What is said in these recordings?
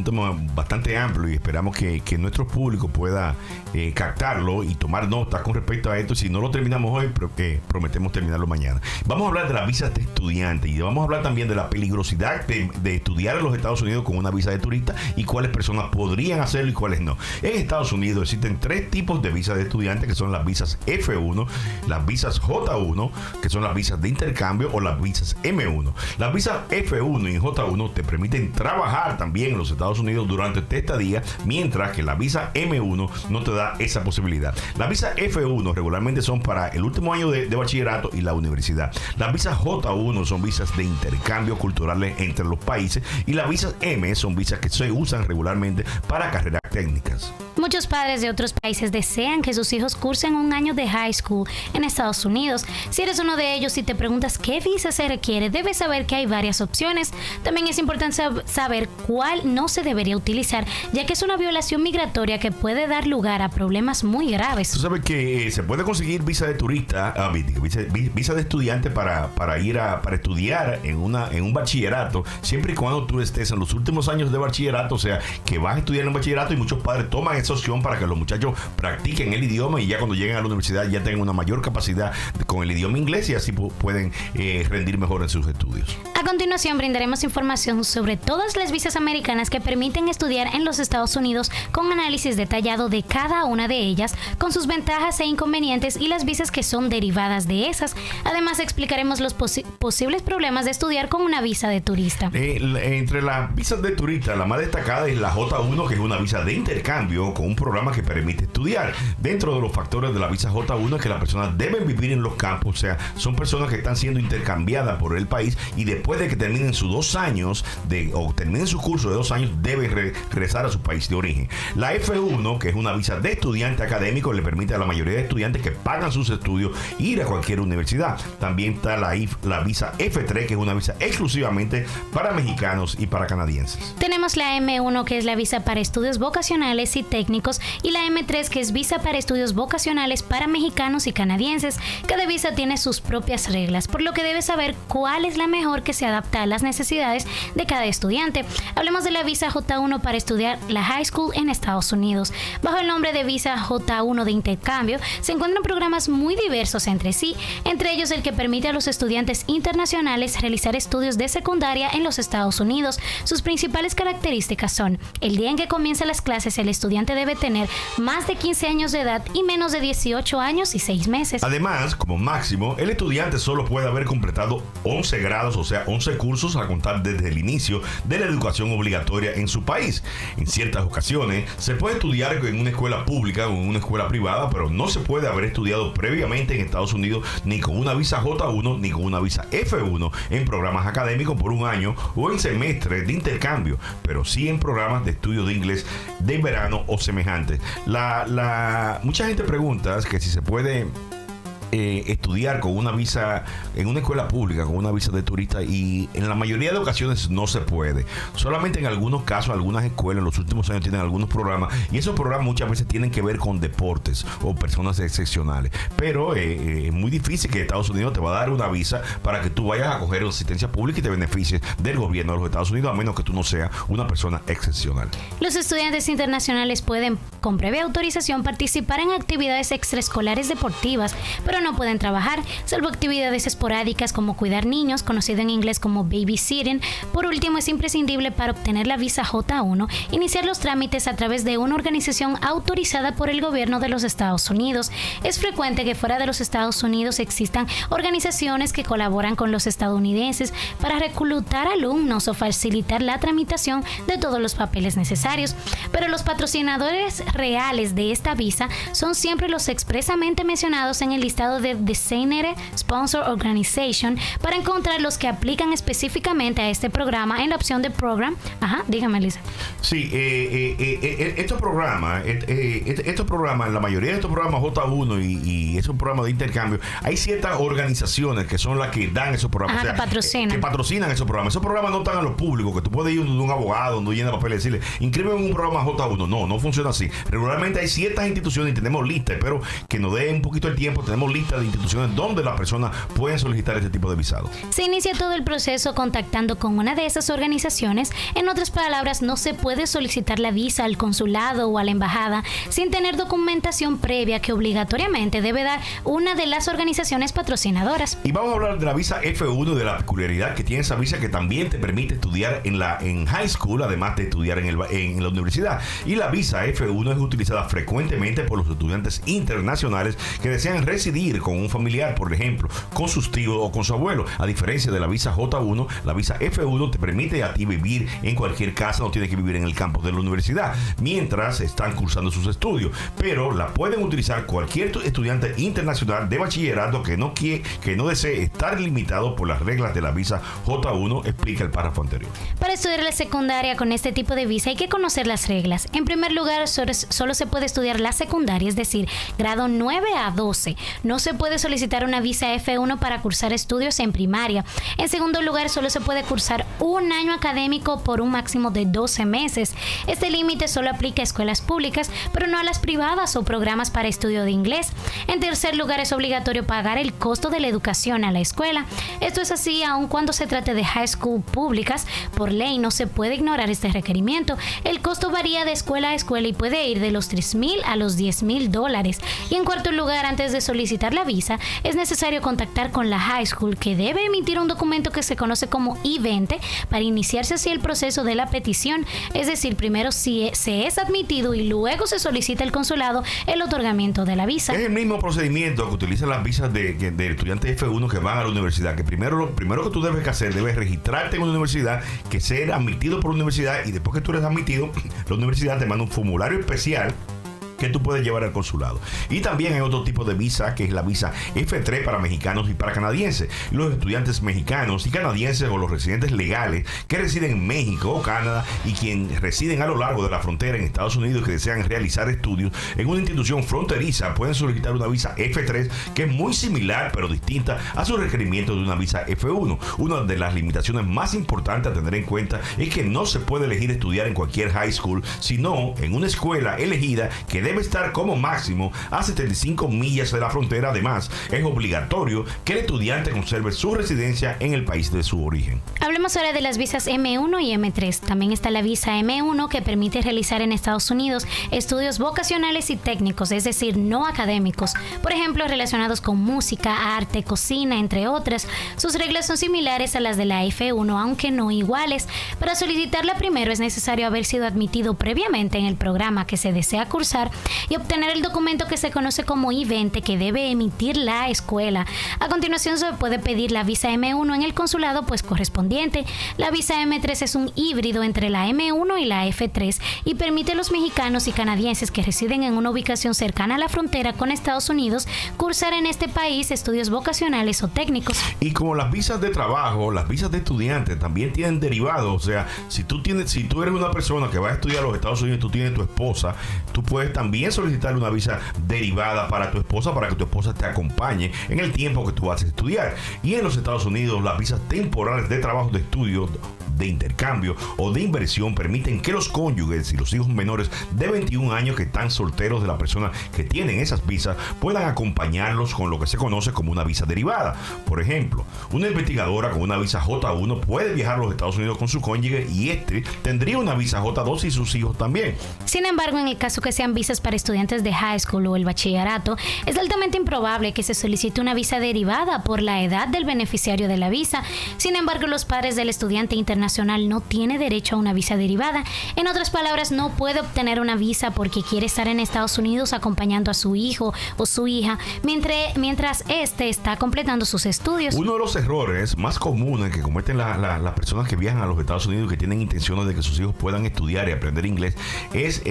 un tema bastante amplio y esperamos que nuestro público pueda captarlo y tomar notas con respecto a esto. Si no lo terminamos hoy, pero que prometemos terminarlo mañana. Vamos a hablar de las visas de estudiante y vamos a hablar también de la peligrosidad de estudiar en los Estados Unidos con una visa de turista y cuáles personas podrían hacerlo y cuáles no. En Estados Unidos existen 3 tipos de visas de estudiante, que son las visas F1, las visas J1, que son las visas de intercambio, o las visas M1. Las visas F1 y J1 te permiten trabajar también en los Estados Unidos durante tu estadía, mientras que la visa M1 no te da esa posibilidad. Las visas F1 regularmente son para el último año de bachillerato y la universidad. Las visas J1 son visas de intercambio culturales entre los países, y las visas M son visas que se usan regularmente para carreras técnicas. Muchos padres de otros países desean que sus hijos cursen un año de high school en Estados Unidos. Si eres uno de ellos y te preguntas qué visa se requiere, debes saber que hay varias opciones. También es importante saber cuál no se debería utilizar, ya que es una violación migratoria que puede dar lugar a problemas muy graves. Tú sabes que se puede conseguir visa de turista, visa de estudiante para estudiar en un bachillerato, siempre y cuando tú estés en los últimos años de bachillerato, o sea, que vas a estudiar en un bachillerato, y muchos padres toman esa opción para que los muchachos practiquen el idioma y ya cuando lleguen a la universidad ya tengan una mayor capacidad con el idioma inglés y así pueden rendir mejor en sus estudios. A continuación brindaremos información sobre todas las visas americanas que permiten estudiar en los Estados Unidos, con análisis detallado de cada una de ellas, con sus ventajas e inconvenientes y las visas que son derivadas de esas. Además explicaremos los posibles problemas de estudiar con una visa de turista. Entre las visas de turista, la más destacada es la J1, que es una visa de intercambio con un programa que permite estudiar. Dentro de los factores de la visa J1 es que las personas deben vivir en los campos, o sea, son personas que están siendo intercambiadas por el país, y después de que terminen sus 2 años o terminen su curso de 2 años, deben regresar a su país de origen. La F1, que es una visa de estudiante académico, le permite a la mayoría de estudiantes que pagan sus estudios ir a cualquier universidad. También está la visa F3, que es una visa exclusivamente para mexicanos y para canadienses. Tenemos la M1, que es la visa para estudios vocacionales y técnicos, y la M3, que es visa para estudios vocacionales para mexicanos y canadienses. Cada visa tiene sus propias reglas, por lo que debes saber cuál es la mejor que se adapta a las necesidades de cada estudiante. Hablemos de la visa J1 para estudiar la high school en Estados Unidos. Bajo el nombre de visa J1 de intercambio, se encuentran programas muy diversos entre sí, entre ellos el que permite a los estudiantes internacionales realizar estudios de secundaria en los Estados Unidos. Sus principales características son: el día en que comienzan las clases, el estudiante debe tener más de 15 años de edad y menos de 18 años y 6 meses. Además, como máximo, el estudiante solo puede haber completado 11 grados, o sea, 11 cursos a contar desde el inicio de la educación obligatoria en su país. En ciertas ocasiones, se puede estudiar en una escuela pública o en una escuela privada, pero no se puede haber estudiado previamente en Estados Unidos ni con una visa J1 ni con una visa F1 en programas académicos por un año o en semestres de intercambio, pero sí en programas de estudio de inglés de verano o semejantes. Mucha gente pregunta que si se puede estudiar con una visa en una escuela pública, con una visa de turista, y en la mayoría de ocasiones no se puede. Solamente en algunos casos, algunas escuelas en los últimos años tienen algunos programas, y esos programas muchas veces tienen que ver con deportes o personas excepcionales, pero es muy difícil que Estados Unidos te va a dar una visa para que tú vayas a coger asistencia pública y te beneficies del gobierno de los Estados Unidos, a menos que tú no seas una persona excepcional. Los estudiantes internacionales pueden, con previa autorización, participar en actividades extraescolares deportivas, pero no pueden trabajar, salvo actividades esporádicas como cuidar niños, conocido en inglés como babysitting. Por último, es imprescindible para obtener la visa J1 iniciar los trámites a través de una organización autorizada por el gobierno de los Estados Unidos. Es frecuente que fuera de los Estados Unidos existan organizaciones que colaboran con los estadounidenses para reclutar alumnos o facilitar la tramitación de todos los papeles necesarios, pero los patrocinadores reales de esta visa son siempre los expresamente mencionados en el listado de Designated Sponsor Organization, para encontrar los que aplican específicamente a este programa en la opción de Program. Ajá, dígame, Lisa. Sí, estos programas, la mayoría de estos programas J1 y esos programas de intercambio, hay ciertas organizaciones que son las que dan esos programas. Ajá, que patrocinan esos programas. Esos programas no están a los públicos, que tú puedes ir donde un abogado, donde llena papel y decirle, inscríbeme en un programa J1. No funciona así. Regularmente hay ciertas instituciones, y tenemos listas, pero que nos den un poquito el tiempo, tenemos listas lista de instituciones donde las personas pueden solicitar este tipo de visado. Se inicia todo el proceso contactando con una de esas organizaciones. En otras palabras, no se puede solicitar la visa al consulado o a la embajada sin tener documentación previa que obligatoriamente debe dar una de las organizaciones patrocinadoras. Y vamos a hablar de la visa F1, de la peculiaridad que tiene esa visa, que también te permite estudiar en high school, además de estudiar en la universidad. Y la visa F1 es utilizada frecuentemente por los estudiantes internacionales que desean residir con un familiar, por ejemplo, con sus tíos o con su abuelo. A diferencia de la visa J1, la visa F1 te permite a ti vivir en cualquier casa, no tienes que vivir en el campus de la universidad mientras están cursando sus estudios, pero la pueden utilizar cualquier estudiante internacional de bachillerato que no desee estar limitado por las reglas de la visa J1, explica el párrafo anterior. Para estudiar la secundaria con este tipo de visa hay que conocer las reglas. En primer lugar, solo se puede estudiar la secundaria, es decir, grado 9 a 12. No se puede solicitar una visa F1 para cursar estudios en primaria. En segundo lugar, solo se puede cursar un año académico por un máximo de 12 meses. Este límite solo aplica a escuelas públicas, pero no a las privadas o programas para estudio de inglés. En tercer lugar, es obligatorio pagar el costo de la educación a la escuela. Esto es así aun cuando se trate de high school públicas. Por ley no se puede ignorar este requerimiento. El costo varía de escuela a escuela y puede ir de los $3,000 a los $10,000. Y en cuarto lugar, antes de solicitar la visa, es necesario contactar con la high school, que debe emitir un documento que se conoce como I-20 para iniciarse así el proceso de la petición. Es decir, primero se es admitido y luego se solicita el consulado el otorgamiento de la visa. Es el mismo procedimiento que utilizan las visas de estudiantes F1 que van a la universidad, que lo primero que tú debes hacer, debes registrarte en una universidad, que ser admitido por la universidad, y después que tú eres admitido, la universidad te manda un formulario especial que tú puedes llevar al consulado. Y también hay otro tipo de visa, que es la visa F3 para mexicanos y para canadienses. Los estudiantes mexicanos y canadienses, o los residentes legales que residen en México o Canadá y quienes residen a lo largo de la frontera en Estados Unidos, que desean realizar estudios en una institución fronteriza, pueden solicitar una visa F3, que es muy similar pero distinta a sus requerimientos de una visa F1. Una de las limitaciones más importantes a tener en cuenta es que no se puede elegir estudiar en cualquier high school, sino en una escuela elegida que debe estar como máximo a 75 millas de la frontera. Además, es obligatorio que el estudiante conserve su residencia en el país de su origen. Hablemos ahora de las visas M1 y M3. También está la visa M1, que permite realizar en Estados Unidos estudios vocacionales y técnicos, es decir, no académicos. Por ejemplo, relacionados con música, arte, cocina, entre otras. Sus reglas son similares a las de la F1, aunque no iguales. Para solicitarla primero es necesario haber sido admitido previamente en el programa que se desea cursar y obtener el documento que se conoce como I-20, que debe emitir la escuela. A continuación se puede pedir la visa M1 en el consulado correspondiente. La visa M3 es un híbrido entre la M1 y la F3 y permite a los mexicanos y canadienses que residen en una ubicación cercana a la frontera con Estados Unidos cursar en este país estudios vocacionales o técnicos. Y como las visas de trabajo, las visas de estudiante también tienen derivados. O sea, si tú eres una persona que va a estudiar a los Estados Unidos y tú tienes tu esposa, tú puedes también solicitar una visa derivada para tu esposa, para que tu esposa te acompañe en el tiempo que tú vas a estudiar. Y en los Estados Unidos, las visas temporales de trabajo, de estudio, de intercambio o de inversión permiten que los cónyuges y los hijos menores de 21 años que están solteros de la persona que tienen esas visas puedan acompañarlos con lo que se conoce como una visa derivada. Por ejemplo, una investigadora con una visa J1 puede viajar a los Estados Unidos con su cónyuge y tendría una visa J2 y sus hijos también. Sin embargo, en el caso que sean visas para estudiantes de high school o el bachillerato, es altamente improbable que se solicite una visa derivada por la edad del beneficiario de la visa. Sin embargo, los padres del estudiante internacional no tiene derecho a una visa derivada. En otras palabras, no puede obtener una visa porque quiere estar en Estados Unidos acompañando a su hijo o su hija mientras éste está completando sus estudios. Uno de los errores más comunes que cometen las personas que viajan a los Estados Unidos y que tienen intenciones de que sus hijos puedan estudiar y aprender inglés es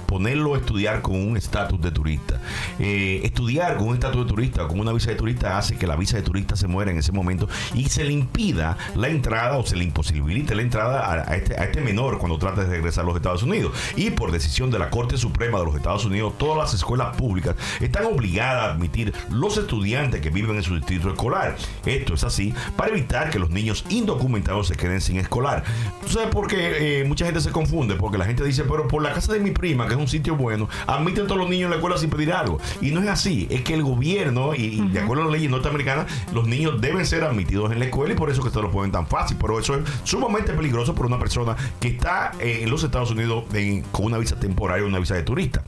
ponerlo a estudiar con un estatus de turista. Estudiar con un estatus de turista o con una visa de turista hace que la visa de turista se muera en ese momento y se le impida la entrada o se le imposibilita impedirte la entrada a este menor cuando trates de regresar a los Estados Unidos. Y por decisión de la Corte Suprema de los Estados Unidos, todas las escuelas públicas están obligadas a admitir los estudiantes que viven en su distrito escolar. Esto es así para evitar que los niños indocumentados se queden sin escolar. ¿Tú sabes por qué mucha gente se confunde? Porque la gente dice, pero por la casa de mi prima, que es un sitio bueno, admiten a todos los niños en la escuela sin pedir algo. Y no es así. Es que el gobierno, y de acuerdo a las leyes norteamericanas, los niños deben ser admitidos en la escuela, y por eso que se lo ponen tan fácil. Pero eso es sumamente peligroso para una persona que está en los Estados Unidos con una visa temporaria, una visa de turista.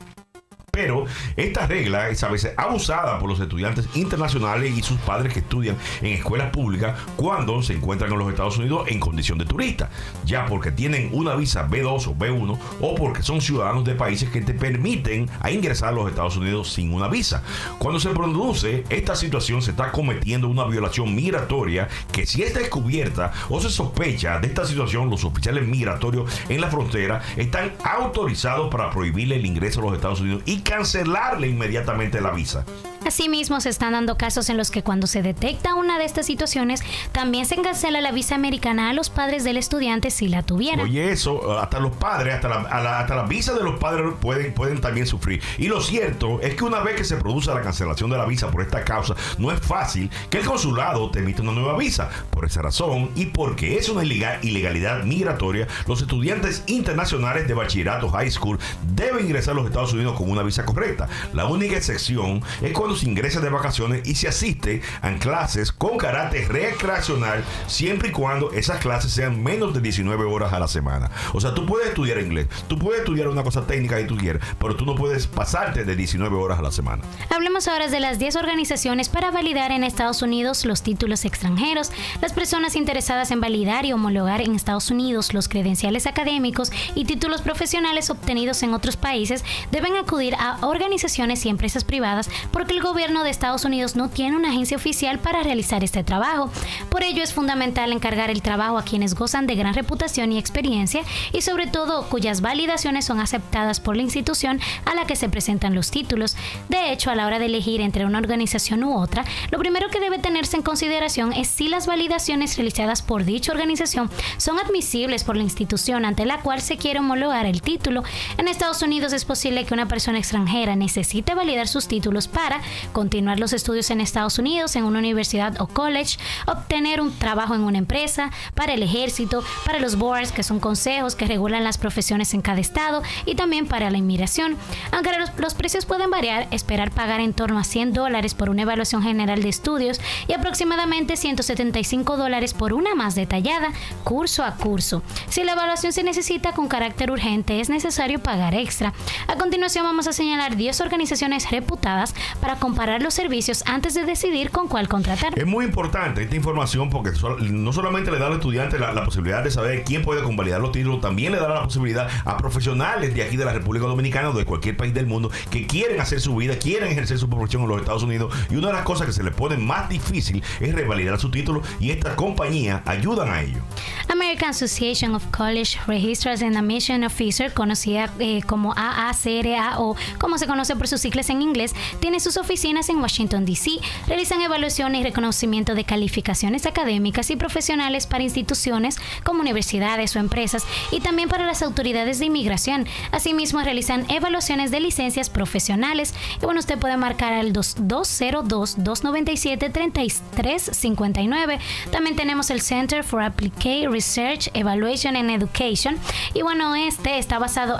Pero esta regla es a veces abusada por los estudiantes internacionales y sus padres que estudian en escuelas públicas cuando se encuentran en los Estados Unidos en condición de turista, ya porque tienen una visa B2 o B1 o porque son ciudadanos de países que te permiten a ingresar a los Estados Unidos sin una visa. Cuando se produce esta situación, se está cometiendo una violación migratoria que, si es descubierta o se sospecha de esta situación, los oficiales migratorios en la frontera están autorizados para prohibirle el ingreso a los Estados Unidos y cancelarle inmediatamente la visa. Asimismo, se están dando casos en los que, cuando se detecta una de estas situaciones, también se cancela la visa americana a los padres del estudiante si la tuvieran. Oye, eso, hasta los padres, hasta la visa de los padres pueden también sufrir. Y lo cierto es que una vez que se produce la cancelación de la visa por esta causa, no es fácil que el consulado te emita una nueva visa. Por esa razón, y porque es una ilegalidad migratoria, los estudiantes internacionales de bachillerato high school deben ingresar a los Estados Unidos con una visa correcta. La única excepción es cuando se ingresa de vacaciones y se asiste a clases con carácter recreacional, siempre y cuando esas clases sean menos de 19 horas a la semana. O sea, tú puedes estudiar inglés, tú puedes estudiar una cosa técnica que tú quieras, pero tú no puedes pasarte de 19 horas a la semana. Hablemos ahora de las 10 organizaciones para validar en Estados Unidos los títulos extranjeros. Las personas interesadas en validar y homologar en Estados Unidos los credenciales académicos y títulos profesionales obtenidos en otros países deben acudir a organizaciones y empresas privadas, porque el gobierno de Estados Unidos no tiene una agencia oficial para realizar este trabajo. Por ello, es fundamental encargar el trabajo a quienes gozan de gran reputación y experiencia, y sobre todo cuyas validaciones son aceptadas por la institución a la que se presentan los títulos. De hecho, a la hora de elegir entre una organización u otra, lo primero que debe tenerse en consideración es si las validaciones realizadas por dicha organización son admisibles por la institución ante la cual se quiere homologar el título. En Estados Unidos es posible que una persona extranjera necesite validar sus títulos para continuar los estudios en Estados Unidos en una universidad o college, obtener un trabajo en una empresa, para el ejército, para los boards, que son consejos que regulan las profesiones en cada estado, y también para la inmigración. Aunque los precios pueden variar, esperar pagar en torno a $100 por una evaluación general de estudios y aproximadamente $175 por una más detallada, curso a curso. Si la evaluación se necesita con carácter urgente, es necesario pagar extra. A continuación, vamos a señalar 10 organizaciones reputadas para comparar los servicios antes de decidir con cuál contratar. Es muy importante esta información porque no solamente le da al estudiante la posibilidad de saber quién puede convalidar los títulos, también le da la posibilidad a profesionales de aquí de la República Dominicana o de cualquier país del mundo que quieren hacer su vida, quieren ejercer su profesión en los Estados Unidos, y una de las cosas que se les pone más difícil es revalidar su título, y estas compañías ayudan a ello. American Association of College Registrars and Admission Officers, conocida como AACRA o como se conoce por sus siglas en inglés, tiene sus oficinas en Washington, D.C. Realizan evaluaciones y reconocimiento de calificaciones académicas y profesionales para instituciones como universidades o empresas, y también para las autoridades de inmigración. Asimismo, realizan evaluaciones de licencias profesionales. Y bueno, usted puede marcar al 202-297-3359. También tenemos el Center for Applied Research, Evaluation and Education. Y bueno, este está basado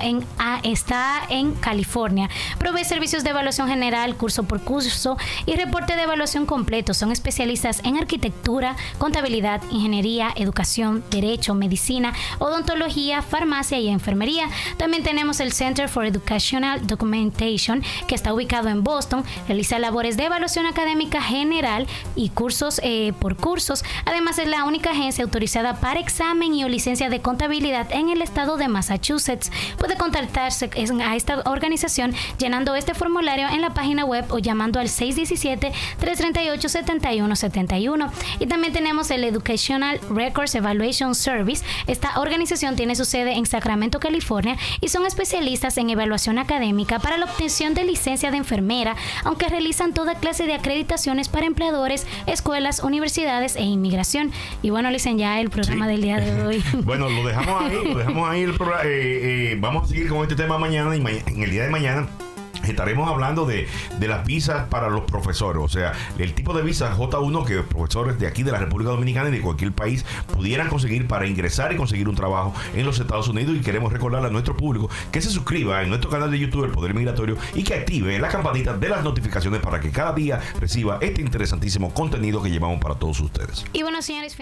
está en California. Provee servicios de evaluación general, curso por curso y reporte de evaluación completo. Son especialistas en arquitectura, contabilidad, ingeniería, educación, derecho, medicina, odontología, farmacia y enfermería. También tenemos el Center for Educational Documentation, que está ubicado en Boston. Realiza labores de evaluación académica general y cursos por cursos. Además, es la única agencia autorizada para examen y o licencia de contabilidad en el estado de Massachusetts. Puede contactarse a esta organización llenando este formulario en la página web o llamando llamando al 617-338-7171. Y también tenemos el Educational Records Evaluation Service. Esta organización tiene su sede en Sacramento, California, y son especialistas en evaluación académica para la obtención de licencia de enfermera, aunque realizan toda clase de acreditaciones para empleadores, escuelas, universidades e inmigración. Y bueno, Licen, ya el programa del día de hoy. Bueno, lo dejamos ahí el programa. Vamos a seguir con este tema mañana, y en el día de mañana estaremos hablando de las visas para los profesores, o sea, el tipo de visa J1 que profesores de aquí de la República Dominicana y de cualquier país pudieran conseguir para ingresar y conseguir un trabajo en los Estados Unidos. Y queremos recordarle a nuestro público que se suscriba en nuestro canal de YouTube El Poder Migratorio y que active la campanita de las notificaciones para que cada día reciba este interesantísimo contenido que llevamos para todos ustedes. Y bueno, señores,